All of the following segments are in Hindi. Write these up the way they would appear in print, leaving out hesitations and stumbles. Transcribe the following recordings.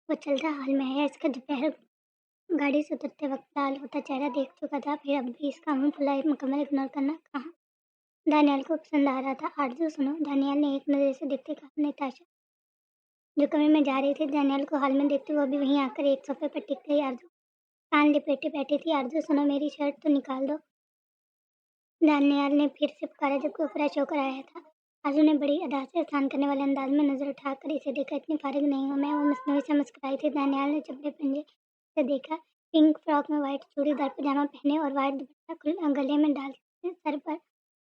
वो चलता हाल में आया। इसका दोपहर गाड़ी से उतरते वक्त लाल होता चेहरा देख चुका था, फिर अब भी इसका मुंह फुला मुकम्मल इग्नोर करना कहाँ दानियाल को पसंद आ रहा था। आरज़ू सुनो, दानियाल ने एक नज़र से देखते कहा। नताशा जो कमरे में जा रही थी, दानियाल को हाल में देखते वो भी वहीं आकर एक सोफे पर टिक गई। आरज़ू कान लिपेटे बैठी थी। आरज़ू सुनो, मेरी शर्ट तो निकाल दो, दानियाल ने फिर से पुकारा जबकि वो फ्रेश होकर आया था। आरज़ू ने बड़ी अदा से एहसान करने वाले अंदाज में नज़र उठाकर इसे देखा। इतनी फारिग नहीं हूँ मैं, वो मसनूई से मुस्कुराई थी। दानियाल ने चपड़े पंजे से देखा। पिंक फ्रॉक में वाइट चूड़ीदार पजामा पहने और वाइट दुपट्टा गले में डाल सर पर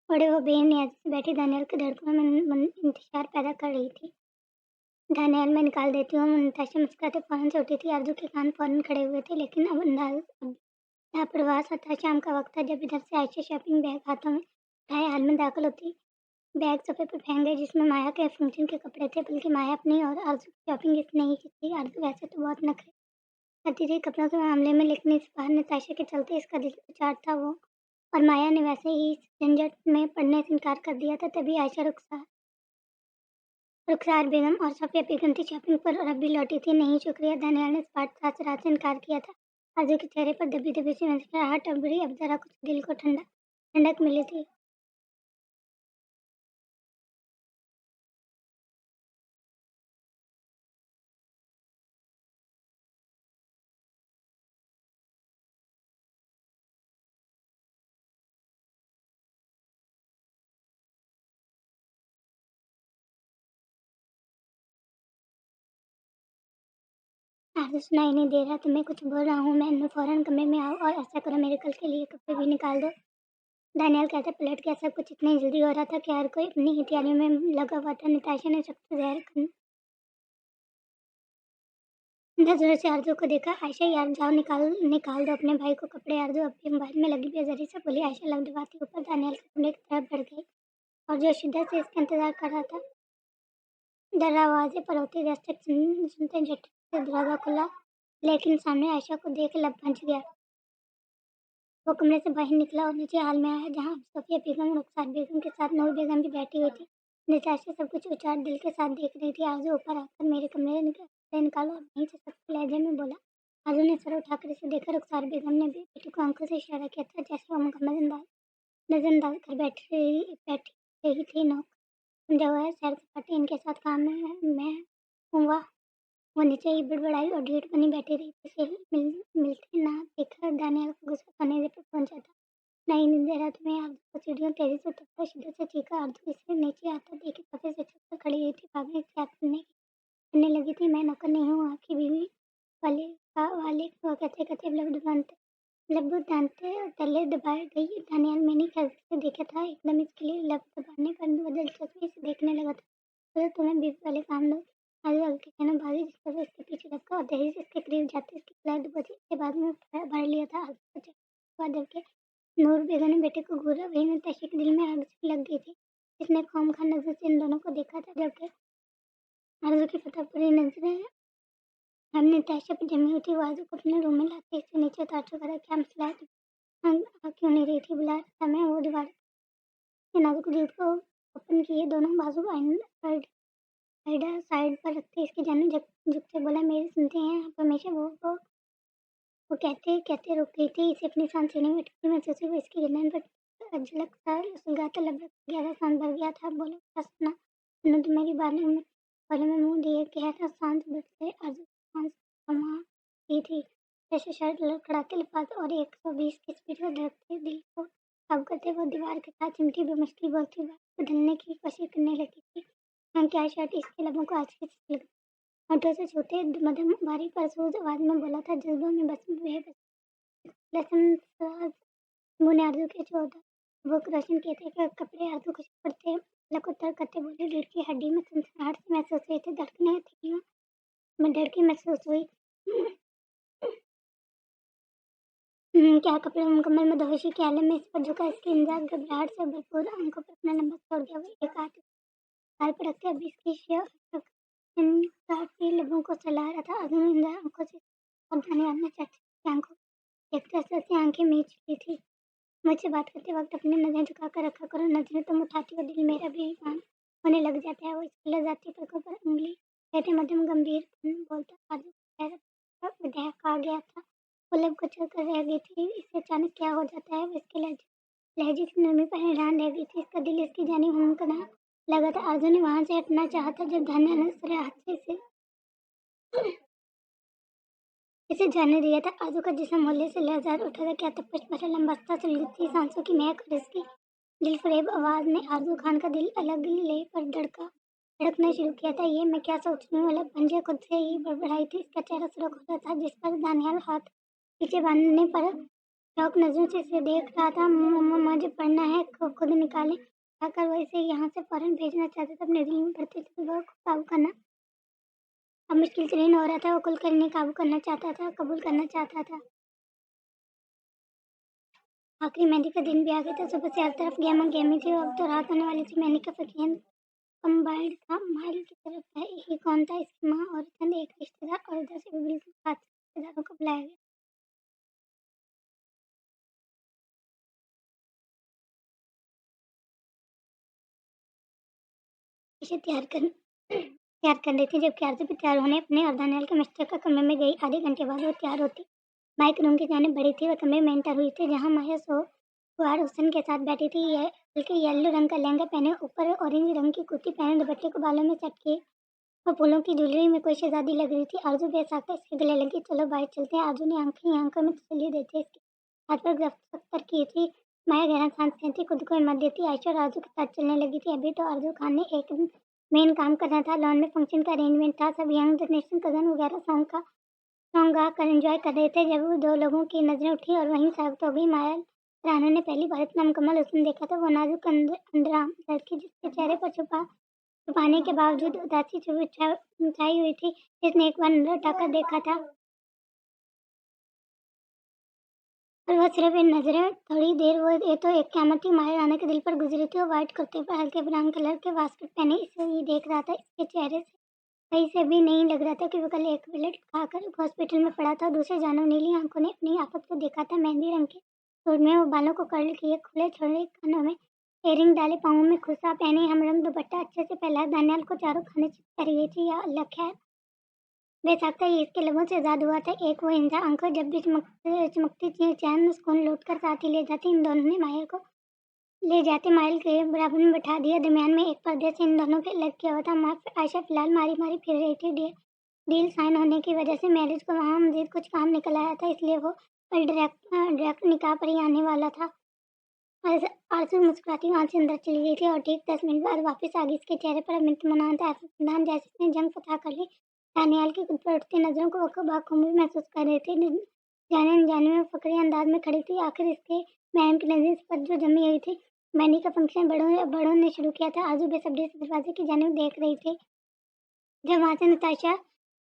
ओढ़े वो बेनियाजी से बैठी दानियाल की धड़कनों में इंतजार पैदा कर रही थी। दानियाल मैं निकाल देती हूँ, नताशा मुस्कुराते फौरन से उठी थी। आरज़ू के कान फौरन खड़े हुए थे, लेकिन अब अंदाज अब लापरवाह सा था। शाम का वक्त था जब इधर से आयशा शॉपिंग बैग हाथों में उठाए हाल में दाखिल होती। बैग सोफे पर फेंक गए जिसमें माया के फंक्शन के कपड़े थे, बल्कि माया अपनी और आरज़ू की शॉपिंग इसने ही की थी। आरज़ू वैसे तो बहुत नखरे करती थी कपड़ों के मामले में, लेकिन इस बार नताशा के चलते इसका दिल उचाट था। वो और माया ने वैसे ही इस झंझट में पड़ने से इनकार कर दिया था। तभी आयशा रुखसार बेगम और सफ़िया बेगम थी शॉपिंग पर और अब भी लौटी थी। नहीं शुक्रिया, दानियाल ने स्पष्ट साथ से इनकार किया था। आरज़ू के चेहरे पर दबी दबी सी मुस्कुराहट उभरी। अब जरा कुछ दिल को ठंडक मिली थी। आरज़ू सुनाई नहीं दे रहा, तुम्हें कुछ बोल रहा हूँ मैं फ़ौरन कमरे में आओ और ऐसा करो मेरे कल के लिए कपड़े भी निकाल दो। दानियाल कहते पलट गया। सब कुछ इतनी जल्दी हो रहा था कि हर कोई अपनी ही तैयारियों में लगा हुआ था। नताशा ने सख्त नज़रों से आरज़ू को देखा। आयशा यार जाओ, निकाल निकाल दो अपने भाई को कपड़े। आरज़ू अब भी मोबाइल में लगी बेज़ारी से बोली। आयशा लब दबाती ऊपर दानियाल के कमरे की तरफ बढ़ गई और जो शिद्दत से इसका इंतजार कर रहा था दरवाजे पर होते दस्तक सुनते झट से दरवाज़ा खुला, लेकिन सामने आयशा को देख लब भंच गया। वो कमरे से बाहर निकला और नीचे हाल में आया जहाँ सफ़िया बेगम रुखसार बेगम के साथ नूर बेगम भी बैठी हुई थी। नताशा सब कुछ उचाट दिल के साथ देख रही थी। आरज़ू ऊपर आकर मेरे कमरे से निकालो और वहीं से सख्त लहजे में बोला। आरज़ू ने सर उठाकर इसे देखा। रुखसार बेगम ने भी बेटी को आंखों से इशारा किया था जैसे वो मुकम्मल नजरअंदाज कर बैठी रही थी। नौक समझा हुआ है, सैर सपाटे इनके साथ काम में मैं हूँ। वाह, वो नीचे ही बड़बड़ाई और ढीठ बनी बैठी रही थी। से मिलते ना देखकर दानियाल को गुस्सा कनेरे पर पहुंचा था। नहीं नींद दे रहा तुम्हें। आरज़ू को सीढ़ियों तेजी से उतरता शिद्दत से चीखा। आरज़ू इसे नीचे आता देखे सफ़े से छत पर खड़ी हुई थी। भागने की याद करने लगी थी। मैं नौकर नहीं हूँ, आपकी बीवी वाले को कहते कहते लब दांते तले दबाए गई। दानियाल मैंने खिड़की से देखा था, एकदम इसके लिए लब दबाने पर वो दिलचस्पी से देखने लगा था। तो तुम्हें बीवी वाले काम दो। आगे आगे कहना भागी जिस पर इसके पीछे लपका और तेजी से इसके करीब जाते इसकी फ्लैट बची। इसके बाद में भर लिया था। आगे के नूर बेगम ने बेटे को घूरा। वही नताशा के दिल में आग सी लग गई थी। इसने खौम खान नजर से इन दोनों को देखा था जबकि आरज़ू की फतह पूरी नजरें हमने नताशा पर जमी हुई थी। वो आरज़ू को अपने रूम में लाते इसे नीचे उतार चुका था। क्या मसला है? आ क्यों नहीं रही थी? बुला रहा था मैं। वो दीवार के नाजुक जूट को ओपन किए दोनों बाजू साइड पर रखते इसकी जाने झुक से बोला, मेरे सुनते हैं आप हमेशा। वो कहते कहते रुक गई थी। इसे अपनी सांस लेने में अटकती महसूस हुई। इसकी गर्दन पर झलक सा सुलगाता लब रख गया था। सांस भर गया था। बोलो क्या सुना? सुनो तो मेरी बालों में मुंह दिए गहरा सांस भरते आरज़ू सांस थमा दी थी जैसे शर्ट लड़खड़ाते लिफाफे और 120 की स्पीड पर धड़कते दिल को काबू करते वो दीवार के साथ चिमटी बेमुश्किल बोलती बात बदलने की कोशिश करने लगी थी। हाँ क्या शर्ट इसके लबों को आज की होठों से छूते मध्यम भारी परसूज आवाज में बोला था, जज्बों में बस बेबस लहसनसाज मुंह आरज़ू के 14 वो रोशन किए थे कपड़े। आरज़ू को पड़ते लकुतर करते बोले, रीढ़ की हड्डी में सनसनाहट से महसूस हुई थी। धड़कने थी में धड़की महसूस हुई। क्या कपड़े मुकम्मल मदहोशी के आलम में इस पर झुका। इसकी इंजाज घबराहट से भरपूर आंखों पर अपना लंबा छोड़ गया। वो एक हाथ गाल पर रखते अब इसकी इन काफी लबों को चला रहा था। अधूरी आंखों से और दानियाल ने चाचा की आंखों देखते हंसी आंखें मीच ली थी। मुझसे बात करते वक्त अपनी नजरें झुका कर रखा करो। नजरें तुम उठाती हो दिल मेरा भी काम होने लग जाता है। वो इसकी लजाती पलकों पर उंगली कहते मध्यम गंभीर बोलता आरज़ू विधायक आ गया था। वो लब कुचल कर रह गई थी। इसे अचानक क्या हो जाता है? वो इसके लहजे की नरमी पर हैरान रह गई थी। इसका दिल इसकी जानी हुनकना लगा था। आरजू ने वहां से हटना चाहा था जब धान्या ने उसके हाथ से इसे जाने दिया था। आरजू का जिस्म होले से लहजा उठा था। क्या तपश भरा लंबाता सुलगती सांसों की महक और इसकी दिलफरेब आवाज ने आरजू खान का दिल अलग ले पर धड़कना शुरू किया था। ये मैं क्या सोच रही हूँ? अलग पंजे खुद से ही बड़बड़ाई थी। इसका चेहरा सुरख होता था जिस पर दानियाल हाथ पीछे बांधने पर शौक नजरों से इसे देख रहा था। मुझे पढ़ना है, खुद निकाले आकर वो इसे यहाँ से फौरन भेजना चाहता था। अपने दिल में बढ़ते थे वह काबू करना अब मुश्किल तरीन हो रहा था। वो कुलकर्णी काबू करना चाहता था, कबूल करना चाहता था। आखिरी मेहंदी का दिन भी आ गया था। सुबह से हर तरफ गेमा गेमी थी। अब तो रात होने वाली थी। मेहंदी का फकीर कंबाइंड था। माइल की तरफ था। ये कौन था? इसकी माँ और चंद एक रिश्तेदार और इधर से भी बिल्कुल खास रिश्तेदारों को बुलाया गया। इसे तैयार कर रही थी। जबकि आरती भी तैयार होने अपने और दानियाल के मिस्टर का कमरे में गई। आधे घंटे बाद वो तैयार होती माइक रूम की जाने बढ़ी थी। वह कमरे में एंटर हुई थी जहाँ माया फुआर हुसैन के साथ बैठी थी। यह हल्के येलो रंग का लहंगा पहने, ऊपर ऑरेंज रंग की कुर्ती पहने, दुपट्टे को बालों में सेट किए और फूलों की ज्वेलरी में कोई शहजादी लग रही थी। आरजू बेसाख्ता इसके गले लगी। चलो बाहर चलते हैं। आरजू ने आंखों में तसल्ली देते इसके हाथ पर दस्तक की थी। माया गहरा सांस लेती, खुद को हिम्मत देती। आयशा और आरजू के साथ चलने लगी थी। अभी तो आरजू खान ने एक मेन काम करना था। लॉन में फंक्शन का अरेंजमेंट था। सब यंग जनरेशन कजन वगैरह सॉन्ग गा कर एंजॉय कर रहे थे जब वो दो लोगों की नजरें उठी और वहीं साबित हो गई। माया राना ने पहली बार इतना मुकम्मल हुस्न देखा था। वो नाजुक अंदरा लड़की जिसके चेहरे पर छुपाने के बावजूद उदासी छाई हुई थी। जिसने एक बार नजर उठाकर देखा था और वह सिर्फ इन नजरें थोड़ी देर वो ये तो एक क़यामत थी। माया राना के दिल पर गुजरी थी। वो व्हाइट कुर्ते पर हल्के ब्राउन कलर के वास्कट पहने इसे ये देख रहा था। इसके चेहरे से कहीं से भी नहीं लग रहा था कि वो कल एक बुलेट खाकर हॉस्पिटल में पड़ा था। दूसरे जानव नीली आंखों ने अपनी आफत को देखा था। मेहंदी रंग के सूट में वो बालों को कर्ल किए, खुले छोड़े, कानों में एयरिंग डाले, पाँवों में खुसा पहने, हमरंग दुपट्टा अच्छे से फैलाया। दानियाल को चारों खाने चिपका रही थी। या अल्लाह, खैर बेसाख्ता ही इसके लबों से आजाद हुआ था। एक वो हिंसा आंखें जब भी चमकती थी, चैन सुकून लौट कर साथ ही ले जाती। इन दोनों ने माया को ले जाते माइल के बराबर में बैठा दिया। दरमियान में एक पर्दे से इन दोनों के अलग किया हुआ था। आयशा फिलहाल मारी मारी फिर रही थी। डील साइन होने की वजह से मैरिज को वहाँ मजीद कुछ काम निकल आया था, इसलिए वो कल डायरेक्ट निकाह पर ही आने वाला था। आरजू मुस्कुराती वहाँ से अंदर चली गई थी और ठीक 10 मिनट बाद वापस आ गई। इसके चेहरे पर अब इत्मीनान था, इत्मीनान जैसे उसने जंग फतह कर ली। दानियाल की खुद पर उठती नजरों को वो बाखुबी महसूस कर रही थी। जाने अनजाने में फकरी अंदाज में खड़ी थी। आखिर इसके महम की नजर इस पर जो जमी हुई थी। मैनी का फंक्शन बड़ों ने शुरू किया था। आरजू बेसब्री से दरवाजे की जानिब देख रही थी जब वहाँ से नताशा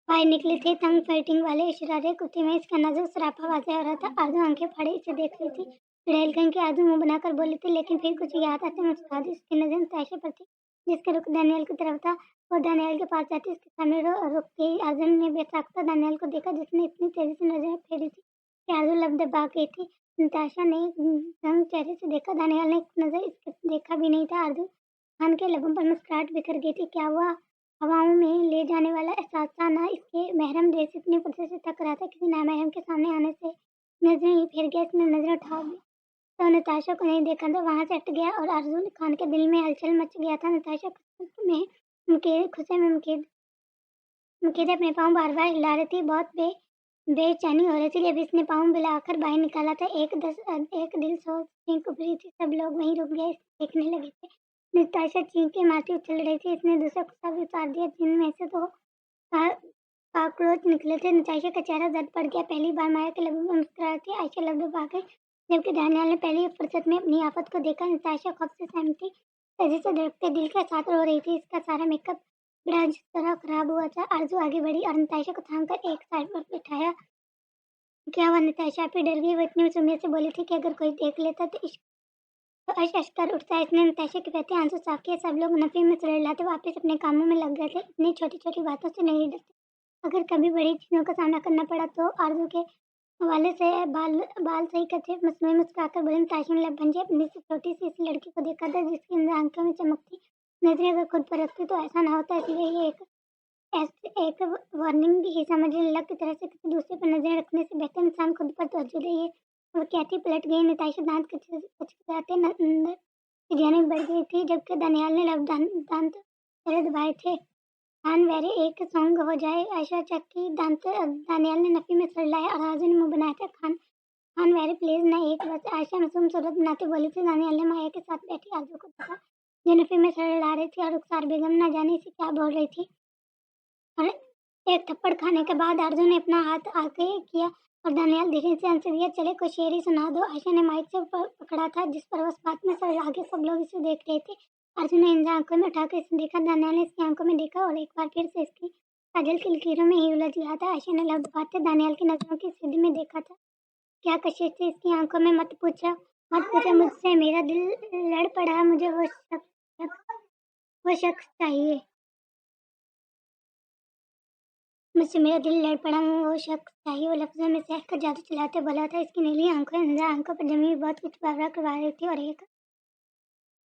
बाहर निकली थी। तंग फिटिंग वाले इशरारे कुर्ते में इसका नाजुक सराफा वाज़ेह हो रहा था। आरजू आंखें फाड़े इसे देख रही थी। चुड़ैल कहीं की आरजू मुंह बनाकर बोली थी, लेकिन फिर कुछ याद आते मुस्कुरा दी। उसकी नजर नताशा पर थी जिसका रुख दानियाल की तरफ था। वो दानियाल के पास जाती उसके सामने रुक गई। आरजू ने बेसाख्ता दानियाल को देखा जिसने इतनी तेजी से नजर फेरी थी कि आरजू लब दबा गई थी। नताशा ने रंग चेहरे से देखा। दानियाल ने एक नजर इसके देखा भी नहीं था। आरजू खान के लबों पर मुस्कुराहट बिखर गई थी। क्या हुआ? हवाओं में ले जाने वाला एहसास था ना। इसके महरम जैसे इतनी फुर्सत से थक रहा था। किसी नामहरम के सामने आने से नजरें ही फिर गया। इसने नजर उठा दी तो नताशा को नहीं देखा तो वहां से हट गया और आरजू खान के दिल में हलचल मच गया था। नताशा खुशे में मुकेद अपने पाँव बार बार हिला रही थी। बहुत बेचैनी हो रही थी। जब इसने पाँव हिलाकर बाहर निकाला था एक दिल सौ चीख उभरी थी। सब लोग वहीं रुक गए, देखने लगे थे। नताशा चीखें मारती उछल रही थी। इसने दूसरा गुस्सा भी उतार दिया जिनमें से तो कॉकरोच निकले थे। नताशा का चेहरा जद पड़ गया। पहली बार माया के लबों पर मुस्कुरा थी। आयशा लब दबा गई जबकि दानियाल ने पहली फुर्सत में अपनी आफत को देखा। नताशा खौफ से सहमती तेजी से धड़कते दिल के साथ रो रही थी। इसका सारा मेकअप बड़ा जिस तरह खराब हुआ था। आरजू आगे बढ़ी और नताशा को थाम कर एक साइड पर बिठाया। क्या हुआ नताशा? आप ही डर गई? वो इतनी सुमित से बोली थी कि अगर कोई देख लेता तो अश कर उठता है। इसने नताशा के बहते आंसू साफ किए। सब लोग नफी में चिल्लाते वापस अपने कामों में लग गए थे। इतनी छोटी छोटी बातों से नहीं डरते। अगर कभी बड़ी चीजों का सामना करना पड़ा तो आरजू के हवाले से बाल सही करते मसनूई मुस्कुराकर बोली। नताशा ने लब भंजे अपनी से छोटी सी इस लड़की को देखा था जिसकी अंदर आंखों में चमकती नजरें अगर खुद पर रखती तो ऐसा ना होता। इसलिए ये एक ऐसे एक वार्निंग ही समझने लग की तरह से किसी दूसरे पर नजर रखने से बेहतर इंसान खुद पर तवज्जो दे। ये वो कहती पलट गई। निताशा दांत खचखचाते अंदर की जाने बढ़ गई थी, जबकि दानियाल ने दांत तेरे दबाए थे। खान वेरी एक सॉन्ग हो जाए। आयशा चक्की दांत दानियाल ने नफी में सर लाया और आजू ने मुंह बनाया था। खान वेरी प्लीज ना, एक बस। आयशा मासूम सूरत बनाते बोली थी। दानियाल ने माया के साथ बैठी आरजू को देखा, जो नफी में सर ला रही थी और रुखसार बेगम न जाने से क्या बोल रही थी। और एक थप्पड़ खाने के बाद अर्जुन ने अपना हाथ आगे किया और दानियाल धीरे से आंसर दिया, चले कोई शेर ही सुना दो। आयशा ने माइक से पकड़ा था, जिस पर उस बात में सर आगे सब लोग इसे देख रहे थे। अर्जुन ने इन आंखों में उठाकर इसे देखा। दानियाल ने इसकी आंखों में देखा और एक बार फिर से इसकी काजल की लकीरों में ही उलझ गया था। आयशा ने लफ्ज बातें दानियाल की नजरों की सीधी में देखा था। क्या कशिश थी इसकी आंखों में। मत पूछो मुझसे, मेरा दिल लड़ पड़ा। मुझे वो शख्स चाहिए। मुझसे मेरा दिल लड़ पड़ा। वो शख्स चाहिए। वो लफ्जों में सहज कर जादू चलाते बोला था। इसकी नीली आंखों अंधा आंखों पर जमी हुई बहुत कुछ बावरा करवा रही थी और एक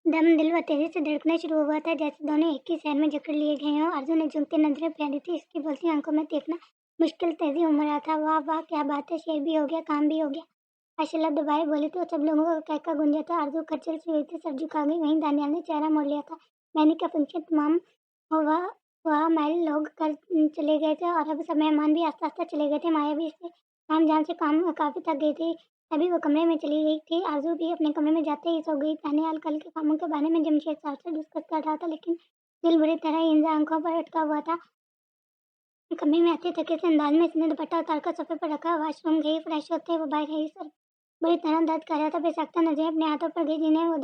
दम दिल व तेजी से धड़कना शुरू हुआ था, जैसे दोनों एक ही शहर में जकड़ लिए गए हों। अर्जुन ने झुकती नजरें फेरी थी। इसकी बोलती आंखों में देखना मुश्किल तेजी उमड़ रहा था। वाह वाह क्या बात है, शेर भी हो गया, काम भी हो गया। आशा दबाए बोली तो सब लोगों का कहका गूंजा था। आरजू खच्चल से हुई थी, सर झुका गई। वहीं दानियाल ने चेहरा मोड़ लिया था। मैंने का फंक्शन तमाम हुआ हुआ माइल लोग कर चले गए थे और अब सब मेहमान भी आस्ते आस्ते चले गए थे। माया भी इससे काम जाम से काम काफी थक गई थी। अभी वो कमरे में चली गई थी। आरजू भी अपने कमरे में जाते ही सो गई। दानियाल कल के कामों के बारे में जमशेद साहब से डिस्कस कर रहा था, लेकिन दिल बुरी तरह इंजा आंखों पर अटका हुआ था। कमरे में आते थके से अंदाज में इसने दुपट्टा उतार कर सोफे पर रखा। वॉशरूम गई, फ्रेश होते ही वो बाहर आई। सर बुरी तरह दर्द कर रहा था। बेसख्ता नजरें अपने हाथों पर गई, जिन्हें वो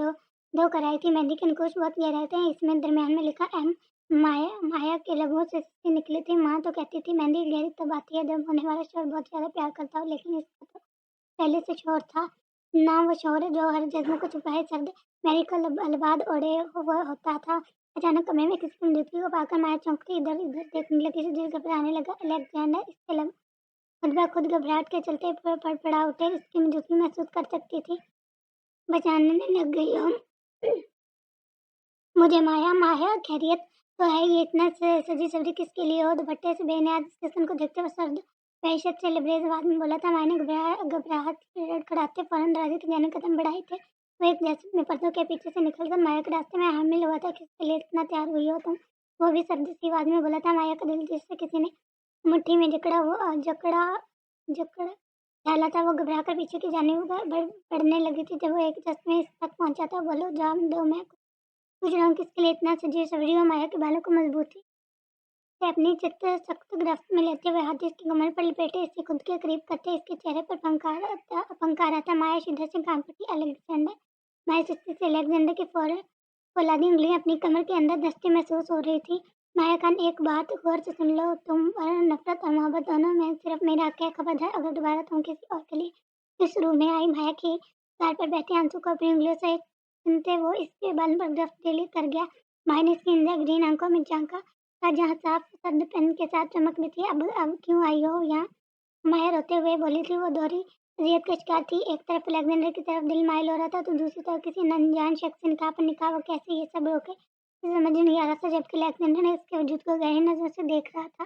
धो कर आई थी। मेहंदी के नकुश बहुत गहराए थे। इसमें दरमियान में लिखा एम। माया के लबों से निकली थी। माँ तो कहती थी मेहंदी गहरी तब आती है जब होने वाला शोहर बहुत ज्यादा प्यार करता हो, लेकिन इसका तो पहले से शोहर था ना। वो शोहर जो हर जज्बों को छुपाए सर्द मैरी का अलबाद ओढ़े हुआ होता था। अचानक कमरे में किसी मृत्यु को पाकर माया चौंकती इधर उधर देखने लगी। दिल घबराने लगा। अलेक्जेंडर इसके खुद ब खुद घबराहट के चलते फड़फड़ा उठे। इसकी मौजूदगी महसूस कर सकती थी। बचाने लग गई हूँ मुझे। माया माया खैरियत तो है। ये इतना सजी सवरी किसके लिए हो। दुपट्टे से बेनियाज किस्म को देखते हुए सर्द वहशत से लबरेज आवाज में बोला था। माया ने घबराहट लड़खड़ाते फौरन दरवाजे के जाने कदम बढ़ाए थे। वो एक जैसे में पर्दों के पीछे से निकलकर माया के रास्ते में हामिल हुआ था। किसके लिए इतना तैयार हुई हो तुम। वो भी सर्द सी आवाज में बोला था। माया का दिल जिससे किसी ने मुट्ठी में जकड़ा डाला था, वो घबरा कर पीछे की जानिब बढ़ने लगी थी। जब वो एक जस्ट में इस तक पहुंचा था। बोलो जाम दो, मैं पूछ रहा हूँ किसके लिए इतना सजी सवरी हो। माया के बालों को मजबूती से अपनी सख्त गिरफ्त में लेते हुए हाथ इसकी कमर पर लपेटे इसे खुद के करीब करते इसके चेहरे पर पंखा रहा था। माया शिद्दत से काम पड़ी। अलेक्जेंडर। माया सुस्ती से अलेक्जेंडर की फौलादी उंगलियां अपनी कमर के अंदर दस्ती महसूस हो रही थी। माया खान एक बात गौर से सुन लो, तुम और नफरत और मोहब्बत दोनों में सिर्फ मेरा हक है। खबरदार अगर दोबारा तुम किसी और के लिए इस रूम में आई। माया की गाल पर बहते आंसू को अपनी उंगलियों से सुनते वो इसके बाल पर गिरफ्त कर गया। माया ने इसकी इंजा ग्रीन आंखों में झांका था, जहाँ साफ सर्द पेन के साथ चमक भी थी। अब क्यों आई हो यहाँ। माया रोते हुए बोली थी। वो दोहरी अजियत का शिकार थी। एक तरफ अलेक्जेंडर की तरफ दिल माइल हो रहा था, तो दूसरी तरफ किसी अनजान शख्स से निकाह पर निकाह। वो कैसे ये सब रोके समझ नहीं आ रहा था, जबकि अलेक्जेंडर ने उसके वजूद को गहरी नजर से देख रहा था।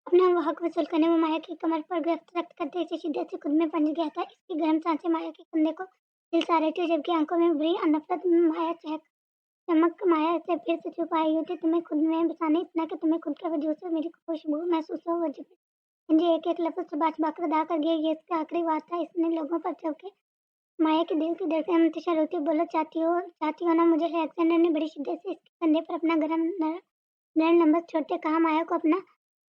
अपना वो हक वसूल करने वो माया की कमर पर गिरफ्त रक्त करते इसे शिद्दत से खुद में पंच गया था। इसकी गर्म सांसें माया के कंधे को झिलसा रही थी, जबकि आंखों में बुरी और नफरत। माया चमक माया से फिर से छुप आई होती। तुम्हें खुद में बसाने इतना कि तुम्हें खुद के वजूद से मेरी खुशबू महसूस हो। वो जी एक एक लफ्ज चबा चबा कर अदा कर गया। ये इसका आखिरी बात था। इसने लोगों पर चौके माया के दिल की धड़कन इंतजार होती। बोलो चाहती हो ना मुझे। अलेक्जेंडर ने बड़ी शिद्दत से इसके कंधे पर अपना गरम नरम लंबा छोड़ते कहा। माया को अपना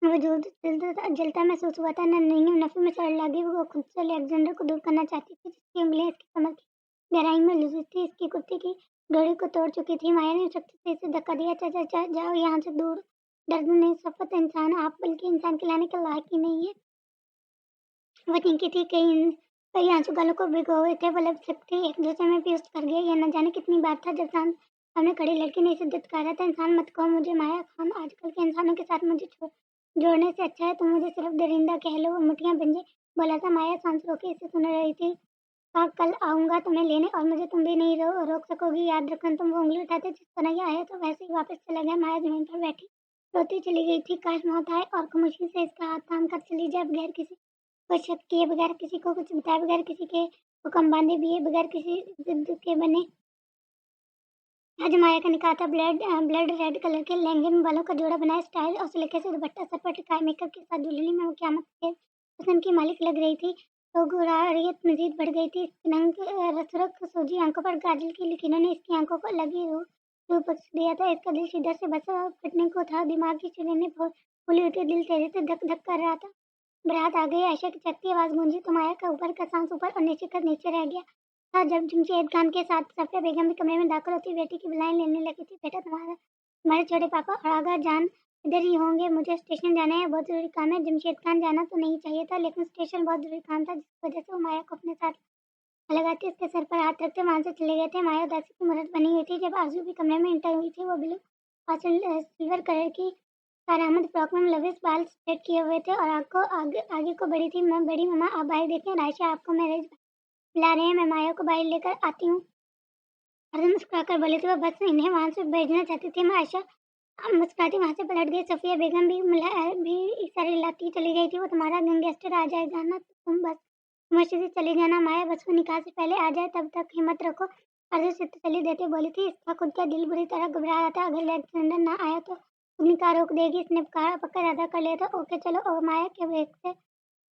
वजूद जलता महसूस हुआ था। नहीं नफे में सड़ लगी। वो खुद से अलेक्जेंडर को दूर करना चाहती थी, जिसकी उंगलियां इसकी कमर की गहराई में लुझी थी। इसकी कुर्ती की डोरी को तोड़ चुकी थी। माया ने सख्ती से इसे धक्का दिया। चाचा जाओ यहाँ से दूर। दर्द ने सफत इंसान आप बल्कि इंसान खिलाने के लायक ही नहीं है। वो चिंकी थी। कई कई आंसू गालों को भिगो हुए थे। वो लब सकती एक दूसरे में प्यूस्ट कर गए। यह न जाने कितनी बार था जब सामने खड़ी लड़की ने इसे दुत्कारा था। इंसान मत कहो मुझे माया खान। आजकल के इंसानों के साथ मुझे जोड़ने से अच्छा है तुम मुझे सिर्फ दरिंदा कह लो। वो मुठियां बंजे बोला था। माया सांस रोके इसे सुन रही थी। कल आऊंगा तुम्हें लेने और मुझे तुम भी नहीं रोक सकोगी। याद रखना तुम वो उंगली उठाते जिस तरह ये आया तो वैसे ही वापस चला गया। माया जमीन पर बैठी रोती चली गई थी। काश मौत आए और खामोशी से इसका हाथ थाम कर चली जाए, बगैर किसी को शक किए, बगैर किसी को कुछ बताए, बगैर किसी के हुक्म बांधे भी, बगैर किसी जिद के बने। आज माया का निकाह था। ब्लड रेड कलर के लहंगे में बालों का जोड़ा बनाया, स्टाइल और सलीके से दुपट्टा सर पर टिकाए, मेकअप के साथ दुल्हनी में वो क़यामत के हुस्न की मालिक लग रही थी। तो गुरारियत मजीद बढ़ गई थी। रसरक सूजी आंखों पर काजल की लकीरों ने इसकी आंखों को अलग ही रूप बख्श दिया था। इसका दिल शिद्दत से बस फटने को था। दिमाग की चिड़ियाँ फूली हुई थी। दिल तेजी से धक धक कर रहा था। बारात आ गई। आयशा की चकती आवाज़ गूंजी तो माया का ऊपर का सांस ऊपर और नीचे का नीचे रह गया था। जब जमशेद खान के साथ सफिया बेगम भी कमरे में दाखिल होती, बेटी की बधाई लेने लगी थी। बेटा, तुम्हारे छोटे पापा और आगा जान इधर ही होंगे। मुझे स्टेशन जाना है, बहुत ज़रूरी काम है। जमशेद खान जाना तो नहीं चाहिए था, लेकिन स्टेशन बहुत ज़रूरी काम था, जिस वजह से वो माया को अपने साथ लगाते, उसके सर पर हाथ रखते वहाँ से चले गए थे। माया उदासी की मूरत बनी हुई थी। जब आरज़ू भी कमरे में एंटर हुई थी, वो ब्लू और सिल्वर कलर की करामत फ्रॉक में लविश बाल स्ट्रेट किए हुए थे और आगे को बढ़ी थी। बड़ी मम्मा, आप बाहर देखें, आयशा आपको मैरिज बुला रहे हैं। मैं माया को बाहर लेकर आती हूँ। अर्जुन मुस्कुराकर बोले थे। वो बस इन्हें वहाँ से भेजना चाहती थी। मैं आयशा मुस्कुराती वहाँ से पलट गई। सफिया बेगम भी इशारे लाती चली गई थी। वो तुम्हारा गैंगस्टर आ जाएगा ना, तो तुम बस मस्जिद से चली जाना। माया बस वो निकाह से पहले आ जाए, तब तक हिम्मत रखो। अर्जुन से तसल्ली देते बोली थी। इसका खुद का दिल बुरी तरह घबरा रहा था। अगर अलेक्जेंडर ना आया तो खुद निकाह रोक देगी। इसने पक्का इरादा कर लिया था। ओके चलो। और माया के ब्रेक से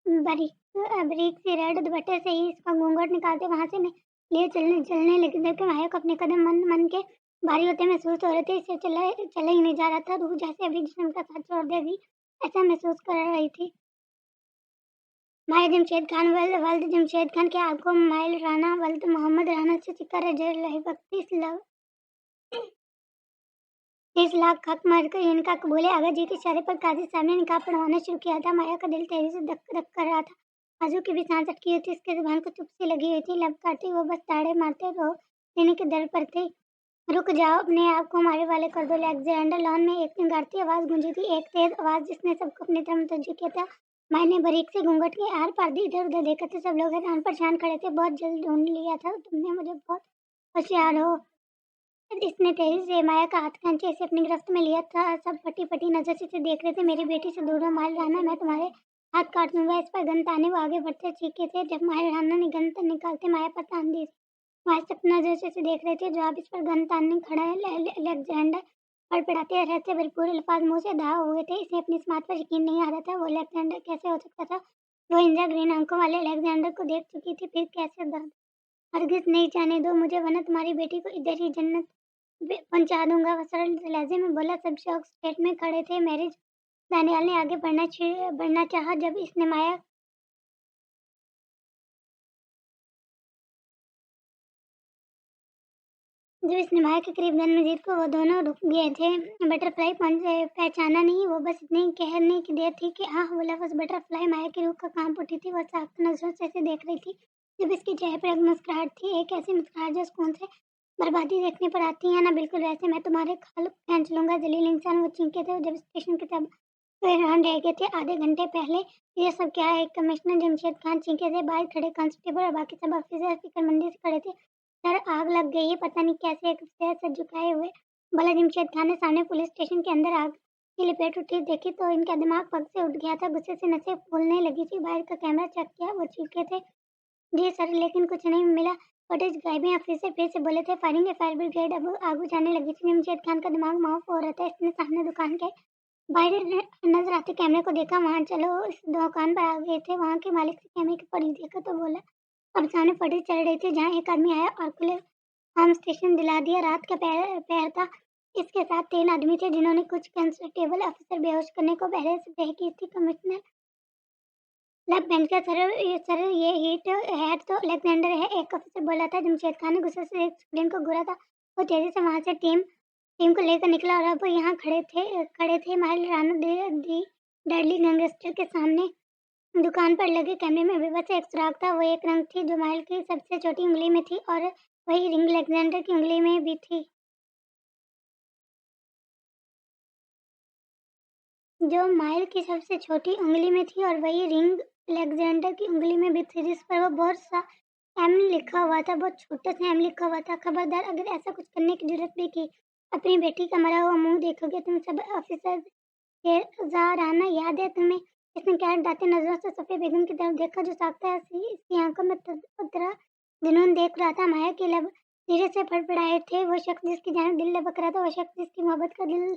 बारीक सी रेड दुपट्टे से ही इसका घूंघट निकालते वहां से लिए चलने लगे। जबकि माया को अपने कदम मन मन के भारी होते महसूस हो रहे थे। इसे चला ही नहीं जा रहा था। रूह जैसे अभी जिस्म का साथ छोड़ देगी, ऐसा महसूस कर रही थी। माया जमशेद खान वल्द जमशेद खान के आपको माइल राना वल्द मोहम्मद राना से चिक्कर रही वक्त 30 लाख हक मारकर इनका कबूले आगा जी के इशारे पर काजी साहब ने निकाह पढ़वाना शुरू किया था। माया का दिल तेजी से धक धक कर रहा था। आजू की भी सांस अटकी हुई थी। इसके जुबान को चुप सी लगी हुई थी। लब काटती वो बस ताड़े मारते रो देने के दर पर थे। रुक जाओ, अपने आप को हमारे वाले कर दो। अलेक्जेंडर लॉन में एक निगारती आवाज़ गूंजी थी, एक तेज आवाज़ जिसने सबको अपनी तरफ मुतवज्जो किया था। मैंने बारीक से घूंघट के आर पार इधर उधर देखा था। सब लोग हैरान परेशान खड़े थे। बहुत जल्द ढूंढ लिया था तुमने मुझे, बहुत होशियार हो। इसने तेजी से माया का हाथ खींचे इसे अपनी गिरफ्त में लिया था। सब फटी फटी नजर से देख रहे थे। मेरी बेटी से दूर रहो माहिर राना, मैं तुम्हारे हाथ काट दूंगा। इस पर गन ताने वो आगे बढ़ते चीखे थे। जब माहिर राना ने गन निकालते माया पर तान दी, माया सपना नजर से देख रहे थे। जो आप इस पर गन तानने खड़ा है। अलेक्जेंडर फड़फड़ाते रहते भरपूर अल्फाज मुंह से दाग हुए थे। इसे अपनी इस बात पर यकीन नहीं आ रहा था। वो अलेक्जेंडर कैसे हो सकता था? वो इंजा ग्रीन आंखों वाले अलेक्जेंडर को देख चुकी थी। फिर कैसे? दर्द हरगिज नहीं जाने दो मुझे, वरना तुम्हारी बेटी को इधर ही जन्नत पहुंचा दूंगा। वह सरल लहजे में बोला। सब शौक स्टेट में खड़े थे। मैरिज दानियाल ने आगे बढ़ना चाहा। जब इसने माया के करीब गन मजीद को वो दोनों रुक गए थे। बटरफ्लाई पहचाना नहीं। वो बस इतनी कहने की देर थी कि आह, वो लफ्ज़ बटरफ्लाई माया की रूह का कांप उठी थी। वह साख्त नजरों से इसे देख रही थी। जब इसके चेहरे पर एक मुस्कुराहट थी, एक ऐसी मुस्कुराहट जो सुकून से बर्बादी देखने पर आती है ना, बिल्कुल वैसे। मैं तुम्हारे खाल खींच लूंगा जलील इंसान, वो चीखे थे। जब स्टेशन के तब तो हैरान रह गए थे। आधे घंटे पहले ये सब क्या है? कमिश्नर जमशेद खान चीखे थे। बाहर खड़े कांस्टेबल और बाकी सब ऑफिसर फिक्रमंदी से खड़े थे। सर, आग लग गई है। पता नहीं कैसे। एक सर झुकाए हुए बोला जमशेद खान ने। सामने पुलिस स्टेशन के अंदर आग की लपेट उठी देखी तो इनका दिमाग पग से उठ गया था। गुस्से से नसें फूलने लगी थी। बाहर का कैमरा चेक किया, वो चीखे थे। जी सर, लेकिन कुछ नहीं मिला। फुटेज गायब है। ऑफिसर फिर से बोले थे। फायरिंग है। फायर ब्रिगेड अब आग बुझाने लगी थी। जमशेद खान का दिमाग माफ हो रहा था। इसने सामने दुकान के बाहर नजर आते कैमरे को देखा। वहाँ चलो, इस दुकान पर आ गए थे। वहाँ के मालिक से कैमरे की फुटेज देखा तो बोला। अब सामने फुटेज चल रही थी जहाँ एक आदमी आया और खुले हम स्टेशन दिला दिया। रात का पैर था। इसके साथ 3 आदमी थे जिन्होंने कुछ कांस्टेबल ऑफिसर बेहोश करने को पहले से तय की थी। कमिश्नर लैब बेंच का सर ये हीट हेड तो अलेक्जेंडर है, एक ऑफिसर बोला था। जमशेद खान ने गुस्से से एक स्क्रीन को घूरा था। वो तेजी से वहां से टीम को लेकर निकला और अब यहाँ खड़े थे माहिर राना डेडली गैंगस्टर के सामने। दुकान पर लगे कैमरे में बेबस एक सुराग था। वो एक रंग थी जो माइल की सबसे छोटी उंगली में थी और वही रिंग अलेक्जेंडर की उंगली में भी थी। जो माइल की सबसे छोटी उंगली में थी और वही रिंग अलेक्जेंडर की उंगली में भी थी, जिस पर वो बहुत सा एम लिखा हुआ था। बहुत छोटा सा एम लिखा हुआ था। खबरदार, अगर ऐसा कुछ करने की जरूरत भी की, अपनी बेटी का मरा हुआ मुंह देखोगे तुम सब ऑफिसर। शेरज़ाराना याद है तुम्हें? इसने क्या डांती नजरों से सफिया बेगम की तरफ देखा जो साख्ता हंसी इसकी आंखों में तरह जुनून देख रहा था। माया के लब धीरे से फड़फड़ाए थे। वो शख्स जिसकी जान दिल लपक रहा था, वो शख्स जिसकी मोहब्बत का दिल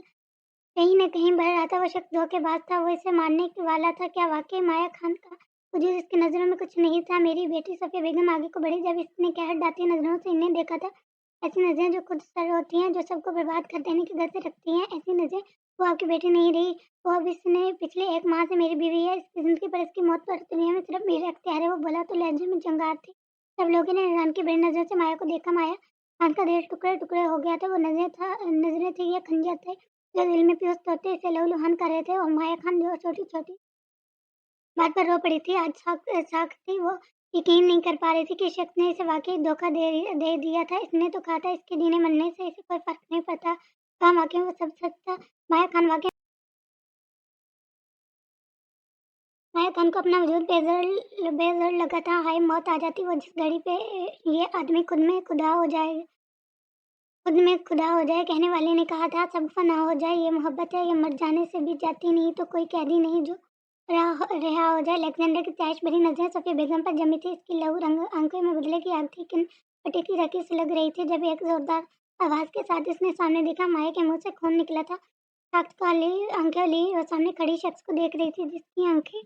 कहीं न कहीं बढ़ रहा था, वो शख्स धोखेबाज था, वो इसे मारने वाला था। क्या वाकई माया खान का वजूद इसकी नज़रों में कुछ नहीं था? मेरी बेटी सफ़िया बेगम आगे को बढ़ी जब इसने कहर डालती नज़रों से इन्हें देखा था। ऐसी नज़रें जो खुद सर होती हैं, जो सबको बर्बाद कर देने की गर्ज रखती हैं, ऐसी नज़रें। वो आपकी बेटी नहीं रही, वो अब इसने पिछले 1 माह से मेरी बीवी है। इसकी ज़िंदगी पर, इसकी मौत पर दुनिया में सिर्फ मेरा इख्तियार है। वो बोला तो लहजे में जंगार थी। सब लोगों ने हैरान की भरी नज़रों से माया को देखा। माया खान का दिल टुकड़े-टुकड़े हो गया था। वो नज़रें थी या खंजर थे जो दिल में पिरोज तोड़ते इसे लहूलुहान कर रहे थे। और माया खान जो छोटी-छोटी बात पर रो पड़ी थी, आज साख थी। वो यकीन नहीं कर पा रही थी कि इस शख्स ने इसे वाकई धोखा दे दिया था। इसने तो कहा था इसके जीने मरने से इसे कोई फर्क नहीं पड़ता। कहाँ वाकई वो सब सच था? माया खान को अपना वजूद बेजर लगा था। हाय मौत आ जाती वो जिस घड़ी पे ये आदमी खुद में खुदा हो जाए। कहने वाले ने कहा था सब फना हो जाए, ये मोहब्बत है, ये मर जाने से भी जाती नहीं, तो कोई कैदी नहीं जो रिहा हो जाए। अलेक्जेंडर की तैश भरी नजरें सफ़िया बेगम पर जमी थी। इसकी लहू रंग आंखों में बदले की आग थी, किन पटी रखी सी लग रही थी। जब एक जोरदार आवाज के साथ इसने सामने देखा, माया के मुंह से खून निकला था। सख्त काली आंखें ली और सामने खड़ी शख्स को देख रही थी जिसकी आंखें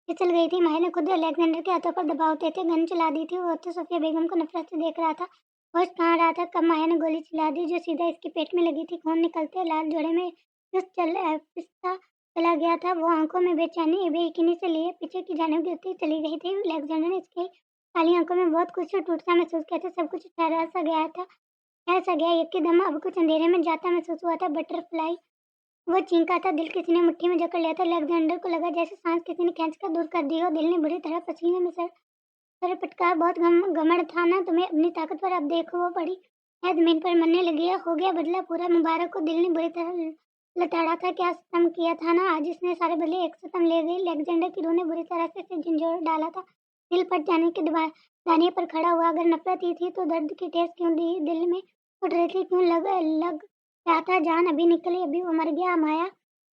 फिसल गई थी। माया ने खुद अलेक्जेंडर के हाथों पर दबाव देते गन चला दी थी। वो तो सफ़िया बेगम को नफरत से देख रहा था। होश कहाँ रहा था कब माया ने गोली चला दी जो सीधा इसके पेट में लगी थी। खून निकलते लाल जोड़े में पिसता चला गया था। वो आंखों में बेचैनी बेयकीनी से लिए पीछे की जानिब गिरती चली गई थी। अलेक्जेंडर ने इसकी काली आंखों में बहुत कुछ टूट सा महसूस किया था। सब कुछ ठहरा सा गया था, ठहर सा गया एकदम। अब कुछ अंधेरे में जाता महसूस हुआ था। बटरफ्लाई वो चींका था, दिल किसी ने मुट्ठी में जकड़ लिया था। अलेक्जेंडर को लगा जैसे सांस किसी ने खींच कर दूर कर दी हो। दिल ने बुरी तरह पसीने में सर पटका। बहुत घमंड था ना तुम्हें अपनी ताकत पर? अब देखो वो पड़ी है जमीन पर मरने लगी है। हो गया बदला पूरा। मुबारक को दिल ने बुरी तरह लताड़ा था। क्या सितम किया था ना, आज इसने सारे बदले एक सितम ले गई। अलेक्जेंडर की रूह ने बुरी तरह से इसे झंझोड़ डाला था। दिल फट जाने के दानिये पर खड़ा हुआ। अगर नफरत ही थी तो दर्द की ठेस क्यों दी दिल में उठ रही थी, क्यों लग रहा था जान अभी निकली, अभी वो मर गया। माया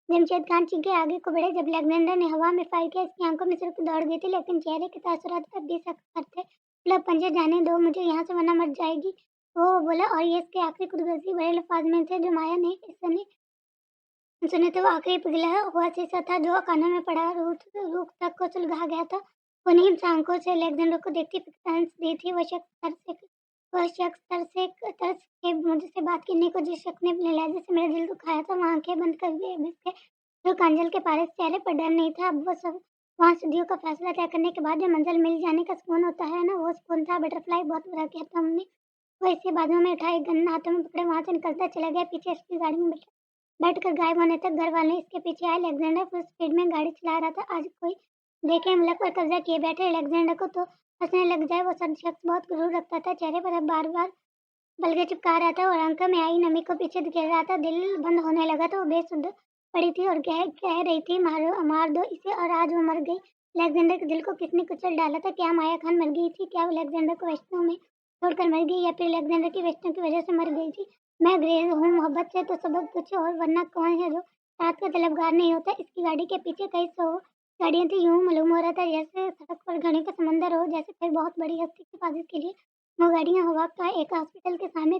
जमशेद खान चीखे आगे को बढ़े। जब अलेक्जेंडर ने हवा में फायर किया, इसकी आंखों में सिर्फ दौड़ गई थी, लेकिन चेहरे के तासुरात अब भी सख्त थे। मतलब पंजे जाने दो मुझे यहाँ से, वरना मर जाएगी वो बोला। और ये इसके आखिरी खुदगर्जी भरे लफ्ज में थे जो माया ने सुने थे। वो आखिरी पिघला हुआ शीशा था जो कानों में पड़ा, रूख तक को सुलगा गया था। वो नीम आंखों से अलेक्जेंडर को देखती हंस दी थी। वो शख्स के मुझसे बात करने को जिस शख्स ने अपने लहजे से मेरा दिल दुखाया था, वहाँ आंखें बंद कर दिए बिस्के जो कांजल के पारे चेहरे पर डर नहीं था। अब वो सब वहाँ सदियों का फैसला तय करने के बाद जो मंजिल मिल जाने का सुकून होता है ना, वो सुकून था। बटरफ्लाई बहुत बुरा किया था हमने। वो इसी बाजू में उठाए गन हाथों में पकड़े वहाँ से निकलता चला गया। पीछे इसकी गाड़ी में बैठकर गायब होने तक घर वाले इसके पीछे आए। अलेक्जेंडर फुल स्पीड में गाड़ी चला रहा था। आज कोई देखे मुल्क पर कब्जा किए बैठे अलेक्जेंडर को तो हंसने लग जाए। वो सब शख्स बहुत गुरूर रखता था, चेहरे पर अब बार बार बलगम चिपका रहा था और आंखों में आई नमी को पीछे धकेल रहा था। दिल बंद होने लगा तो वो बेसुध पड़ी थी और कह रही थी मार दो इसे, और आज वो मर गई। अलेक्जेंडर के दिल को किसने कुचल डाला था? क्या माया खान मर गई थी? क्या वो अलेक्जेंडर को वैष्णव में छोड़कर मर गई, या फिर अलेक्जेंडर की वैष्णव की वजह से मर गई थी? मैं अंग्रेज हूँ मोहब्बत से तो सबक कुछ और, वरना कौन है जो रात का तलबगार नहीं होता? इसकी गाड़ी के पीछे कई 100 गाड़ियां थी। यूं मालूम हो रहा था जैसे सड़क पर घड़ी का समंदर हो, जैसे फिर बहुत बड़ी हस्ती की हिफाजत के लिए वो गाड़ियां हवा का एक हॉस्पिटल के सामने